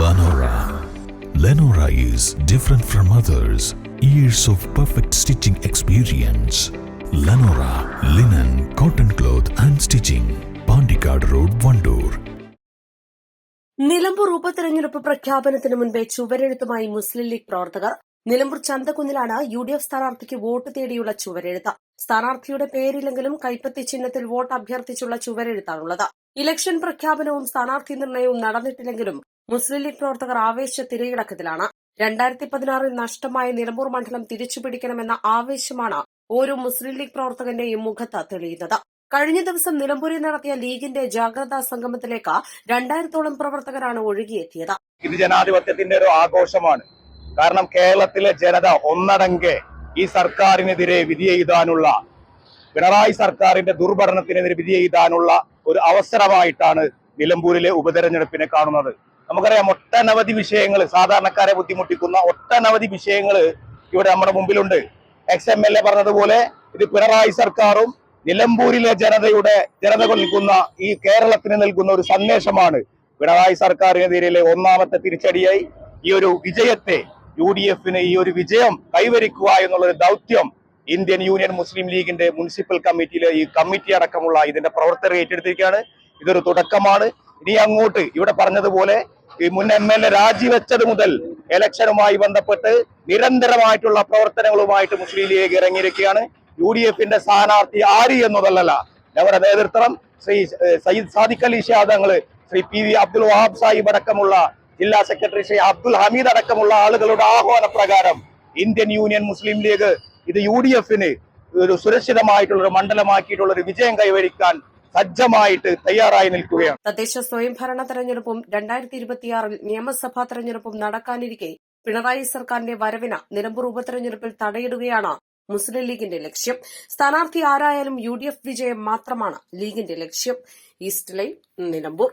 Lenora. Lenora is different from others. Years of perfect stitching experience. Lenora, linen, cotton cloth and stitching. Pandikad Road, Vandoor. Nilambur ഉപതെരഞ്ഞെടുപ്പ് പ്രഖ്യാപനത്തിന് മുൻപേ ചുവരെഴുത്തുമായി മുസ്ലിം league പ്രവർത്തകർ. Nilambur ചന്തക്കുന്നിലാണ് UDF സ്ഥാനാർത്ഥിക്ക് vote തേടിയുള്ള ചുവരെഴുത്ത്. സ്ഥാനാർത്ഥിയുടെ പേരില്ലെങ്കിലും കൈപ്പത്തി ചിഹ്നത്തിൽ വോട്ട് അഭ്യർത്ഥിച്ചുള്ള ചുവരെഴുത്താണുള്ളത്. ഇലക്ഷൻ പ്രഖ്യാപനവും സ്ഥാനാർത്ഥി നിർണയവും നടന്നിട്ടില്ലെങ്കിലും മുസ്ലിം ലീഗ് പ്രവർത്തകർ ആവേശ തിരയിടക്കത്തിലാണ്. 2016 നഷ്ടമായ നിലമ്പൂർ മണ്ഡലം തിരിച്ചുപിടിക്കണമെന്ന ആവേശമാണ് ഓരോ മുസ്ലിം ലീഗ് പ്രവർത്തകന്റെയും മുഖത്ത് തെളിയുന്നത്. കഴിഞ്ഞ ദിവസം നിലമ്പൂരിൽ നടത്തിയ ലീഗിന്റെ ജാഗ്രതാ സംഗമത്തിലേക്ക് 2000-ഓളം പ്രവർത്തകരാണ് ഒഴുകിയെത്തിയത്. ഇത് ജനാധിപത്യത്തിന്റെ ഒരു ആഘോഷമാണ്. കാരണം കേരളത്തിലെ ജനത ഒന്നടങ്കെ ഈ സർക്കാരിനെതിരെ വിധിയെഴുതാനുള്ള, പിണറായി സർക്കാരിന്റെ ദുർഭരണത്തിനെതിരെ വിധിയെഴുതാനുള്ള ഒരു അവസരമായിട്ടാണ് നിലമ്പൂരിലെ ഉപതെരഞ്ഞെടുപ്പിനെ കാണുന്നത്. നമുക്കറിയാം, ഒട്ടനവധി വിഷയങ്ങൾ, സാധാരണക്കാരെ ബുദ്ധിമുട്ടിക്കുന്ന ഒട്ടനവധി വിഷയങ്ങൾ ഇവിടെ നമ്മുടെ മുമ്പിലുണ്ട്. XMLA പറഞ്ഞതുപോലെ ഇത് പിണറായി സർക്കാരും നിലമ്പൂരിലെ ജനതകൾ നൽകുന്ന, ഈ കേരളത്തിന് നൽകുന്ന ഒരു സന്ദേശമാണ്. പിണറായി സർക്കാരിനെതിരെ ഒന്നാമത്തെ തിരിച്ചടിയായി ഈ ഒരു വിജയത്തെ, UDFന് ഈ ഒരു വിജയം കൈവരിക്കുക എന്നുള്ളൊരു ദൗത്യം ഇന്ത്യൻ യൂണിയൻ മുസ്ലിം ലീഗിന്റെ മുനിസിപ്പൽ കമ്മിറ്റിയിലെ ഈ കമ്മിറ്റി അടക്കമുള്ള ഇതിന്റെ പ്രവർത്തകർ ഏറ്റെടുത്തിരിക്കുകയാണ്. ഇതൊരു തുടക്കമാണ്. ഇനി അങ്ങോട്ട് ഇവിടെ പറഞ്ഞതുപോലെ ഈ മുൻ MLA രാജിവെച്ചത് മുതൽ ഇലക്ഷനുമായി ബന്ധപ്പെട്ട് നിരന്തരമായിട്ടുള്ള പ്രവർത്തനങ്ങളുമായിട്ട് മുസ്ലിം ലീഗ് ഇറങ്ങിയിരിക്കുകയാണ്. UDFന്റെ സ്ഥാനാർത്ഥി ആര് എന്നതല്ല, ഞങ്ങളുടെ നേതൃത്വം ശ്രീ സയ്യിദ് സാദിഖ് അലി ഷാദ്, ശ്രീ PV അബ്ദുൽ വഹാബ് സാഹിബ് അടക്കമുള്ള ജില്ലാ സെക്രട്ടറി ശ്രീ അബ്ദുൽ ഹമീദ് അടക്കമുള്ള ആളുകളുടെ ആഹ്വാന പ്രകാരം ഇന്ത്യൻ യൂണിയൻ മുസ്ലിം ലീഗ് ഇത് UDFന് ഒരു സുരക്ഷിതമായിട്ടുള്ള ഒരു മണ്ഡലമാക്കിയിട്ടുള്ള ഒരു വിജയം കൈവരിക്കാൻ സജ്ജമായിട്ട് തയ്യാറായി നിൽക്കുകയാണ്. തദ്ദേശ സ്വയംഭരണ തെരഞ്ഞെടുപ്പും 2026 നിയമസഭാ തെരഞ്ഞെടുപ്പും നടക്കാനിരിക്കെ പിണറായി സർക്കാരിന്റെ വരവിന് നിലമ്പൂർ ഉപതെരഞ്ഞെടുപ്പിൽ തടയിടുകയാണ് മുസ്ലിം ലീഗിന്റെ ലക്ഷ്യം. സ്ഥാനാർത്ഥി ആരായാലും UDF വിജയം മാത്രമാണ് ലീഗിന്റെ ലക്ഷ്യം. East line, Nilambur.